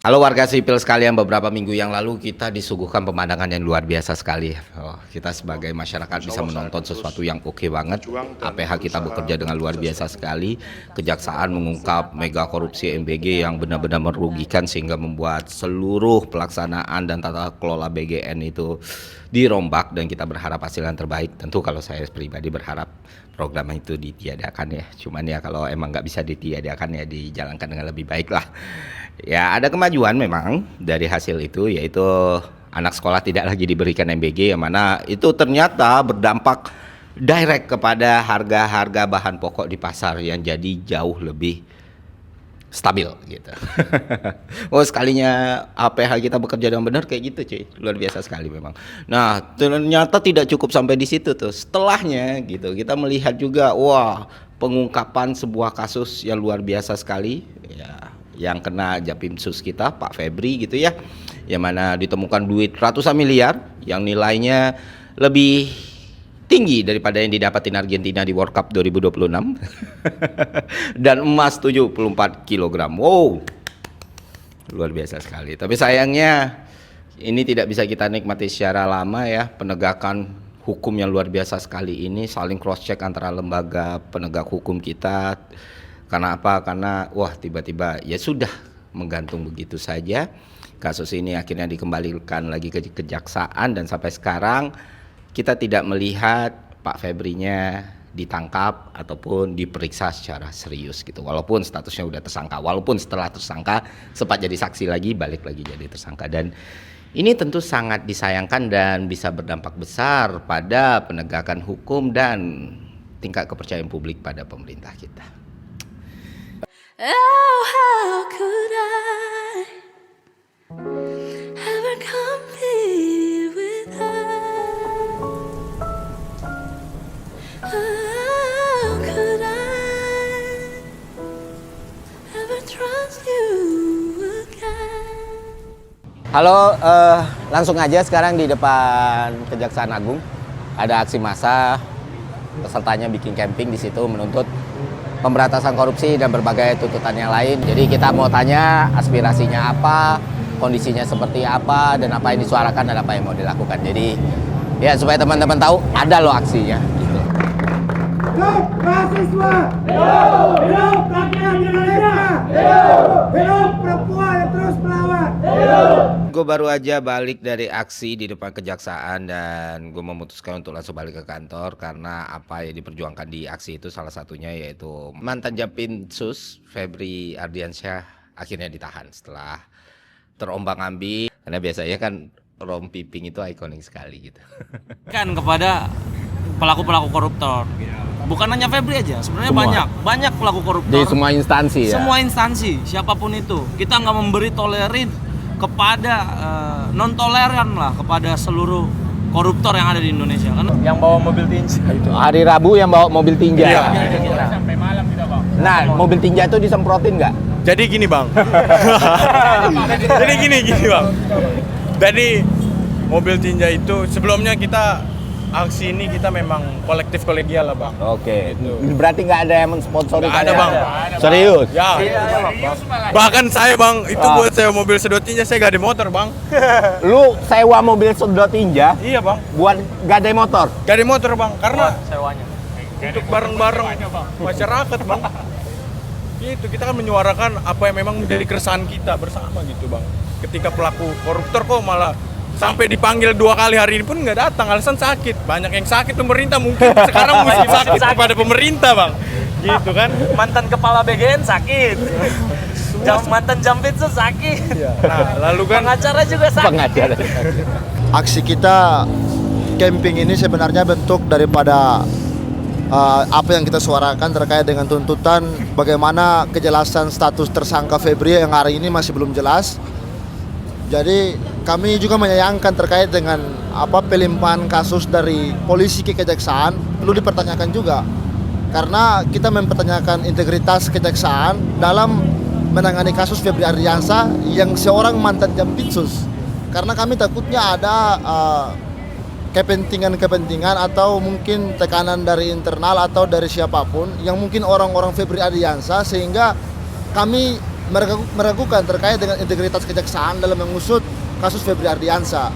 Halo warga sipil sekalian, beberapa minggu yang lalu kita disuguhkan pemandangan yang luar biasa sekali. Kita sebagai masyarakat bisa menonton sesuatu yang oke banget. APH kita bekerja dengan luar biasa sekali. Kejaksaan mengungkap mega korupsi MBG yang benar-benar merugikan sehingga membuat seluruh pelaksanaan dan tata kelola BGN itu dirombak, dan kita berharap hasil yang terbaik. Tentu kalau saya pribadi berharap program itu ditiadakan ya. Cuman ya kalau emang nggak bisa ditiadakan ya dijalankan dengan lebih baik lah. Ya ada kemajuan memang dari hasil itu, yaitu anak sekolah tidak lagi diberikan MBG, yang mana itu ternyata berdampak direct kepada harga-harga bahan pokok di pasar yang jadi jauh lebih stabil gitu. Oh, sekalinya APH kita bekerja dengan benar kayak gitu cuy, luar biasa sekali memang. Nah ternyata tidak cukup sampai di situ tuh, setelahnya gitu kita melihat juga wah pengungkapan sebuah kasus yang luar biasa sekali ya, yang kena Japimsus kita Pak Febri gitu ya, yang mana ditemukan duit ratusan miliar yang nilainya lebih tinggi daripada yang didapatin Argentina di World Cup 2026 dan emas 74 kg. Wow, luar biasa sekali. Tapi sayangnya ini tidak bisa kita nikmati secara lama ya. Penegakan hukum yang luar biasa sekali ini, saling cross check antara lembaga penegak hukum kita. Karena apa? Karena wah tiba-tiba ya sudah menggantung begitu saja. Kasus ini akhirnya dikembalikan lagi ke kejaksaan, dan sampai sekarang kita tidak melihat Pak Febrinya ditangkap ataupun diperiksa secara serius gitu. Walaupun statusnya udah tersangka, walaupun setelah tersangka sempat jadi saksi lagi, balik lagi jadi tersangka. Dan ini tentu sangat disayangkan dan bisa berdampak besar pada penegakan hukum dan tingkat kepercayaan publik pada pemerintah kita. Oh, how could I ever compete with her? How could I ever trust you again? Halo, langsung aja sekarang di depan Kejaksaan Agung ada aksi massa, pesertanya bikin camping di situ menuntut pemberantasan korupsi dan berbagai tuntutan yang lain. Jadi kita mau tanya aspirasinya apa, kondisinya seperti apa, dan apa yang disuarakan dan apa yang mau dilakukan. Jadi ya supaya teman-teman tahu ada loh aksinya gitu. Hidup mahasiswa! Hidup! Hidup rakyat Indonesia! Hidup! Hidup perempuan yang terus melawan! Hidup! Gue baru aja balik dari aksi di depan kejaksaan, dan gue memutuskan untuk langsung balik ke kantor karena apa yang diperjuangkan di aksi itu salah satunya yaitu mantan Japimsus Febri Ardiansyah akhirnya ditahan setelah terombang-ambing, karena biasanya kan rompi pink itu ikonik sekali gitu. Kan kepada pelaku-pelaku koruptor. Bukan hanya Febri aja, sebenarnya banyak pelaku koruptor. Di semua instansi ya. Semua instansi, siapapun itu. Kita nggak memberi tolerin kepada non toleran lah kepada seluruh koruptor yang ada di Indonesia. Karena yang bawa mobil tinja itu. Hari Rabu yang bawa mobil tinja. Iya. Sampai malam kita, Bang. Nah, mobil tinja itu disemprotin nggak? Jadi gini, Bang. Jadi gini, Bang. Jadi mobil tinja itu sebelumnya kita aksi ini kita memang kolektif kolegial lah, Bang. Oke. Gitu. Berarti nggak ada yang mensponsori? Nggak ada, Bang. Serius? Ya. Bahkan saya, Bang, itu buat sewa mobil sedot tinja saya gak ada motor, Bang. Lu sewa mobil sedot tinja Iya, Bang. buat gade motor? Gak ada motor, Bang, karena sewanya. untuk bareng-bareng masyarakat, Bang. Gitu, kita kan menyuarakan apa yang memang menjadi keresahan kita bersama gitu, Bang. Ketika pelaku koruptor kok malah sampai dipanggil 2 kali hari ini pun nggak datang, alasan sakit. Banyak yang sakit, pemerintah mungkin sekarang mesti sakit kepada pemerintah, Bang. Gitu kan. Mantan kepala BGN sakit. Mantan Jampitsus sakit. Nah, lalu kan Pengacara juga sakit. Pengacara. Aksi kita camping ini sebenarnya bentuk daripada apa yang kita suarakan terkait dengan tuntutan bagaimana kejelasan status tersangka Febri yang hari ini masih belum jelas. Jadi kami juga menyayangkan terkait dengan apa pelimpahan kasus dari polisi ke kejaksaan perlu dipertanyakan juga, karena kita mempertanyakan integritas kejaksaan dalam menangani kasus Febri Ardiansyah yang seorang mantan Jampitsus, karena kami takutnya ada kepentingan-kepentingan atau mungkin tekanan dari internal atau dari siapapun yang mungkin orang-orang Febri Ardiansyah, sehingga kami meragukan terkait dengan integritas kejaksaan dalam mengusut kasus Febri Ardiansyah.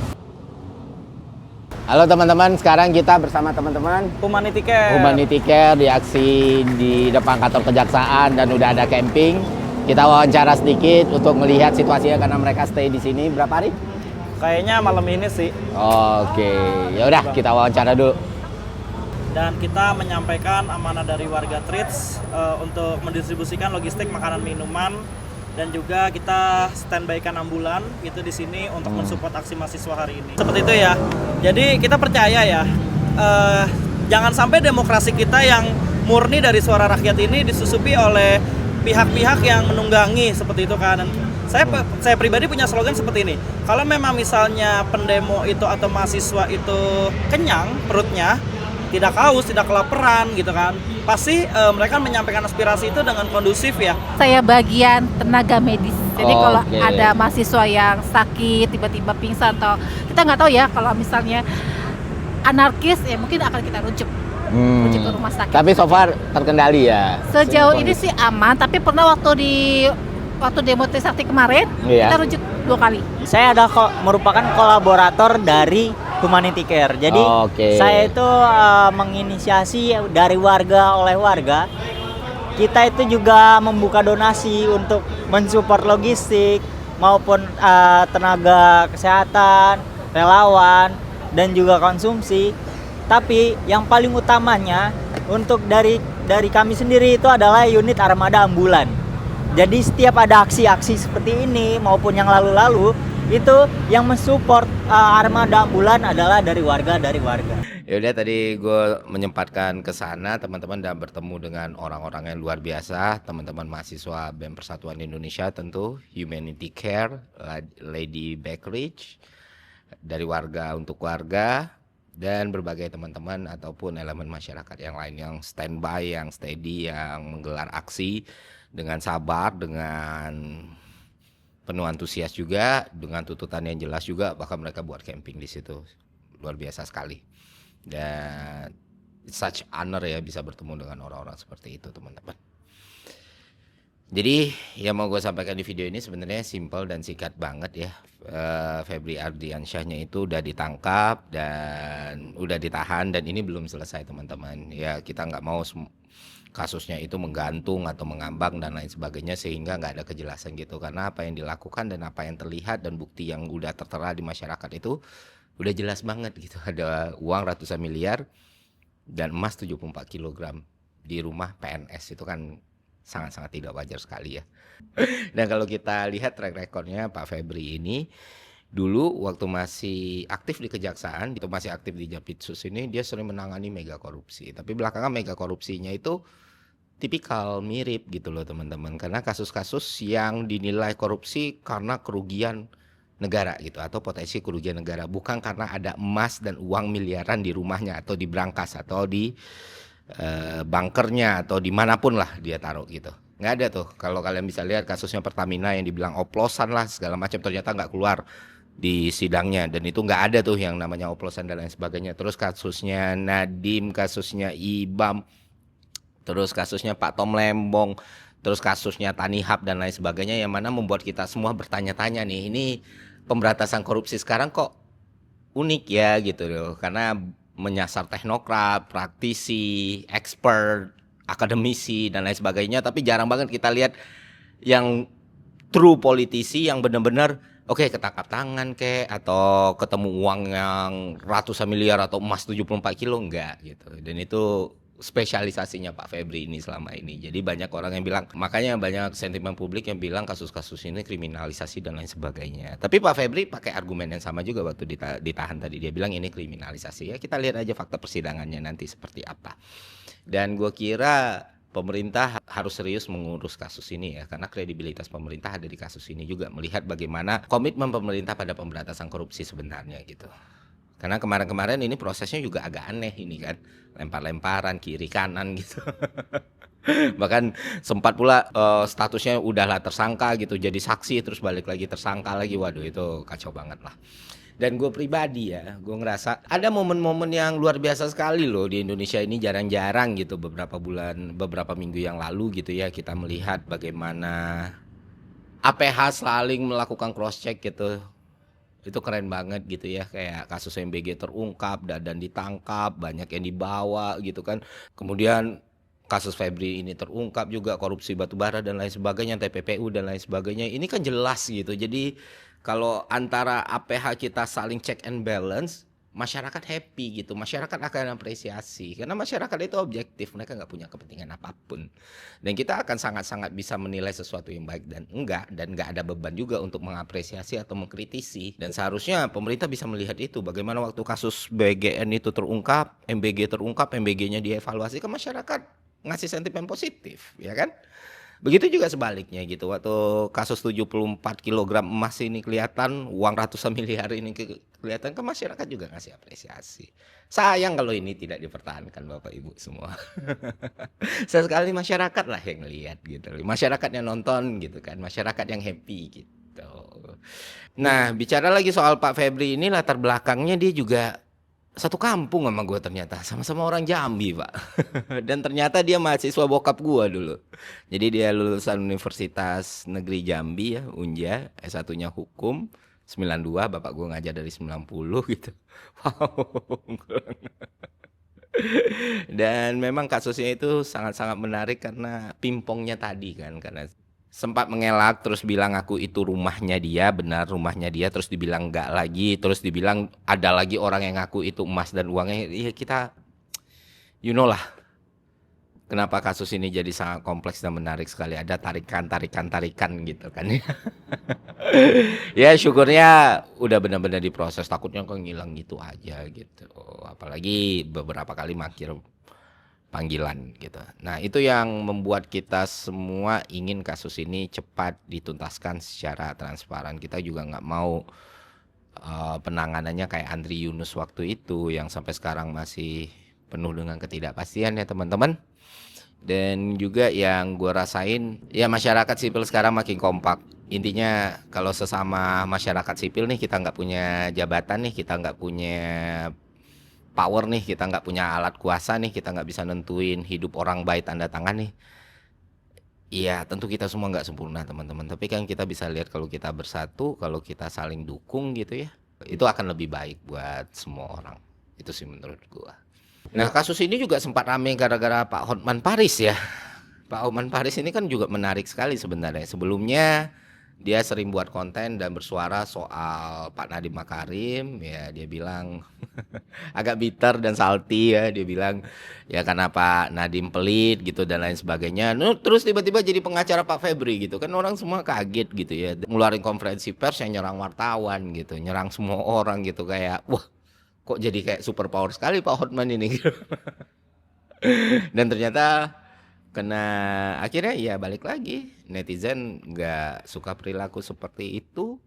Halo teman-teman, sekarang kita bersama teman-teman Humanity Care. Humanity Care di aksi di depan kantor kejaksaan dan udah ada camping. Kita wawancara sedikit untuk melihat situasinya karena mereka stay di sini berapa hari? Kayaknya malam ini sih. Oke, ya udah kita wawancara dulu. Dan kita menyampaikan amanah dari warga Trits untuk mendistribusikan logistik makanan minuman dan juga kita standby-kan ambulan itu di sini untuk mensupport aksi mahasiswa hari ini. Seperti itu ya. Jadi kita percaya ya, jangan sampai demokrasi kita yang murni dari suara rakyat ini disusupi oleh pihak-pihak yang menunggangi seperti itu kan. Dan saya pribadi punya slogan seperti ini. Kalau memang misalnya pendemo itu atau mahasiswa itu kenyang perutnya, tidak haus, tidak kelaparan gitu kan, pasti mereka menyampaikan aspirasi itu dengan kondusif ya. Saya bagian tenaga medis. Jadi kalau Oke. ada mahasiswa yang sakit, tiba-tiba pingsan atau kita nggak tahu ya kalau misalnya anarkis ya mungkin akan kita rujuk ke rumah sakit. Tapi so far terkendali ya. Sejauh ini sih aman, tapi pernah waktu demo Trisakti kemarin Iya. kita rujuk 2 kali. Saya merupakan kolaborator dari Humanity Care. Jadi Oke. saya itu menginisiasi dari warga oleh warga. Kita itu juga membuka donasi untuk mensupport logistik maupun tenaga kesehatan, relawan dan juga konsumsi. Tapi yang paling utamanya untuk dari kami sendiri itu adalah unit armada ambulan. Jadi setiap ada aksi-aksi seperti ini maupun yang lalu-lalu itu yang mensupport armada ambulan adalah dari warga. Ya udah tadi gue menyempatkan ke sana teman-teman dan bertemu dengan orang-orang yang luar biasa, teman-teman mahasiswa BEM Persatuan Indonesia tentu, Humanity Care, Lady Backridge, dari warga untuk warga dan berbagai teman-teman ataupun elemen masyarakat yang lain yang standby, yang steady, yang menggelar aksi dengan sabar, dengan penuh antusias juga, dengan tuntutan yang jelas juga, bahkan mereka buat camping di situ. Luar biasa sekali. Dan it's such honor ya bisa bertemu dengan orang-orang seperti itu, teman-teman. Jadi yang mau gue sampaikan di video ini sebenarnya simple dan singkat banget ya. Febri Ardiansyahnya itu udah ditangkap dan udah ditahan dan ini belum selesai teman-teman. Ya kita nggak mau kasusnya itu menggantung atau mengambang dan lain sebagainya sehingga nggak ada kejelasan gitu, karena apa yang dilakukan dan apa yang terlihat dan bukti yang udah tertera di masyarakat itu udah jelas banget gitu. Ada uang ratusan miliar dan emas 74 kg di rumah PNS, itu kan sangat-sangat tidak wajar sekali ya. Dan kalau kita lihat track recordnya Pak Febri ini dulu waktu masih aktif di kejaksaan, itu masih aktif di Japitsus ini, dia sering menangani mega korupsi. Tapi belakangan mega korupsinya itu tipikal mirip gitu loh teman-teman, karena kasus-kasus yang dinilai korupsi karena kerugian negara gitu atau potensi kerugian negara, bukan karena ada emas dan uang miliaran di rumahnya atau di brankas atau di bunkernya atau dimanapun lah dia taruh gitu. Nggak ada tuh. Kalau kalian bisa lihat kasusnya Pertamina yang dibilang oplosan lah segala macam, ternyata nggak keluar di sidangnya dan itu nggak ada tuh yang namanya oplosan dan lain sebagainya. Terus kasusnya Nadiem, kasusnya Ibam, terus kasusnya Pak Tom Lembong, terus kasusnya Tanihub dan lain sebagainya, yang mana membuat kita semua bertanya-tanya nih, ini pemberantasan korupsi sekarang kok unik ya gitu loh, karena menyasar teknokrat, praktisi, expert, akademisi dan lain sebagainya, tapi jarang banget kita lihat yang true politisi yang benar-benar oke, ketangkap tangan atau ketemu uang yang ratusan miliar atau emas 74 kilo enggak gitu. Dan itu spesialisasinya Pak Febri ini selama ini. Jadi banyak orang yang bilang, makanya banyak sentimen publik yang bilang kasus-kasus ini kriminalisasi dan lain sebagainya. Tapi Pak Febri pakai argumen yang sama juga waktu ditahan tadi. Dia bilang ini kriminalisasi. Ya kita lihat aja fakta persidangannya nanti seperti apa. Dan gue kira pemerintah harus serius mengurus kasus ini ya, karena kredibilitas pemerintah ada di kasus ini juga, melihat bagaimana komitmen pemerintah pada pemberantasan korupsi sebenarnya gitu. Karena kemarin-kemarin ini prosesnya juga agak aneh ini kan, lempar-lemparan kiri kanan gitu. Bahkan sempat pula statusnya udahlah tersangka gitu, jadi saksi terus balik lagi tersangka lagi. Waduh itu kacau banget lah. Dan gue pribadi ya, gue ngerasa ada momen-momen yang luar biasa sekali loh di Indonesia ini, jarang-jarang gitu beberapa minggu yang lalu gitu ya, kita melihat bagaimana APH saling melakukan cross check gitu. Itu keren banget gitu ya, kayak kasus MBG terungkap dan ditangkap, banyak yang dibawa gitu kan. Kemudian kasus Febri ini terungkap juga, korupsi batubara dan lain sebagainya, TPPU dan lain sebagainya. Ini kan jelas gitu. Jadi kalau antara APH kita saling check and balance, masyarakat happy gitu, masyarakat akan apresiasi karena masyarakat itu objektif, mereka nggak punya kepentingan apapun, dan kita akan sangat-sangat bisa menilai sesuatu yang baik dan nggak ada beban juga untuk mengapresiasi atau mengkritisi. Dan seharusnya pemerintah bisa melihat itu, bagaimana waktu kasus BGN itu terungkap, MBG-nya dievaluasi, ke masyarakat ngasih sentimen positif, ya kan? Begitu juga sebaliknya gitu, waktu kasus 74 kg emas ini kelihatan, uang ratusan miliar ini kelihatan, ke masyarakat juga ngasih apresiasi. Sayang kalau ini tidak dipertahankan Bapak Ibu semua. Sesekali masyarakat lah yang lihat gitu, masyarakat yang nonton gitu kan, masyarakat yang happy gitu. Nah, bicara lagi soal Pak Febri ini, latar belakangnya dia juga satu kampung sama gue ternyata, sama-sama orang Jambi Pak. Dan ternyata dia mahasiswa bokap gue dulu. Jadi dia lulusan Universitas Negeri Jambi ya, Unja, S1-nya hukum, 92, bapak gue ngajar dari 90 gitu. Wow. Dan memang kasusnya itu sangat-sangat menarik karena pingpongnya tadi kan, karena sempat mengelak terus bilang aku itu rumahnya dia, benar rumahnya dia, terus dibilang enggak lagi, terus dibilang ada lagi orang yang ngaku itu emas dan uangnya. Ya kita you know lah kenapa kasus ini jadi sangat kompleks dan menarik sekali, ada tarikan gitu kan. Ya syukurnya udah benar-benar diproses, takutnya kok ngilang gitu aja gitu, apalagi beberapa kali makir panggilan gitu. Nah, itu yang membuat kita semua ingin kasus ini cepat dituntaskan secara transparan. Kita juga nggak mau penanganannya kayak Andri Yunus waktu itu yang sampai sekarang masih penuh dengan ketidakpastian ya teman-teman. Dan juga yang gue rasain ya, masyarakat sipil sekarang makin kompak. Intinya kalau sesama masyarakat sipil nih, kita nggak punya jabatan nih, kita nggak punya power nih, kita nggak punya alat kuasa nih, kita nggak bisa nentuin hidup orang by tanda tangan nih. Iya tentu kita semua nggak sempurna teman-teman, tapi kan kita bisa lihat kalau kita bersatu, kalau kita saling dukung gitu ya, itu akan lebih baik buat semua orang. Itu sih menurut gua. Nah kasus ini juga sempat rame gara-gara Pak Hotman Paris ya. Pak Hotman Paris ini kan juga menarik sekali sebenarnya. Sebelumnya dia sering buat konten dan bersuara soal Pak Nadiem Makarim ya, dia bilang agak bitter dan salty ya, dia bilang ya karena Pak Nadiem pelit gitu dan lain sebagainya. Nah, terus tiba-tiba jadi pengacara Pak Febri gitu kan, orang semua kaget gitu ya, ngeluarin konferensi pers yang nyerang wartawan gitu, nyerang semua orang gitu, kayak wah kok jadi kayak super power sekali Pak Hotman ini gitu. Dan ternyata kena, akhirnya ya balik lagi, netizen nggak suka perilaku seperti itu.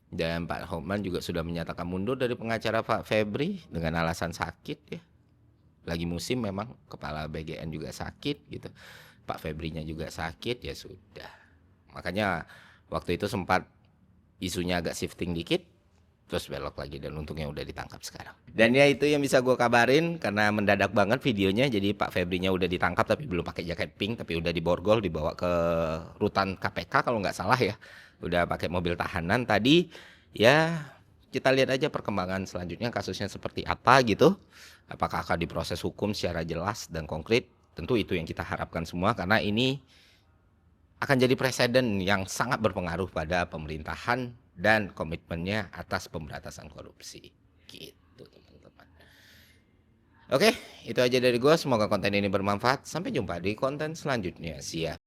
Dan Pak Hotman juga sudah menyatakan mundur dari pengacara Pak Febri dengan alasan sakit ya, lagi musim memang, kepala BGN juga sakit gitu, Pak Febrinya juga sakit, ya sudah. Makanya waktu itu sempat isunya agak shifting dikit, terus belok lagi, dan untungnya udah ditangkap sekarang. Dan ya itu yang bisa gue kabarin karena mendadak banget videonya. Jadi Pak Febrinya udah ditangkap tapi belum pakai jaket pink, tapi udah diborgol, dibawa ke rutan KPK kalau nggak salah ya. Udah pakai mobil tahanan tadi. Ya kita lihat aja perkembangan selanjutnya kasusnya seperti apa gitu. Apakah akan diproses hukum secara jelas dan konkret? Tentu itu yang kita harapkan semua, karena ini akan jadi presiden yang sangat berpengaruh pada pemerintahan dan komitmennya atas pemberantasan korupsi gitu teman-teman. Oke, itu aja dari gue. Semoga konten ini bermanfaat. Sampai jumpa di konten selanjutnya. Siap.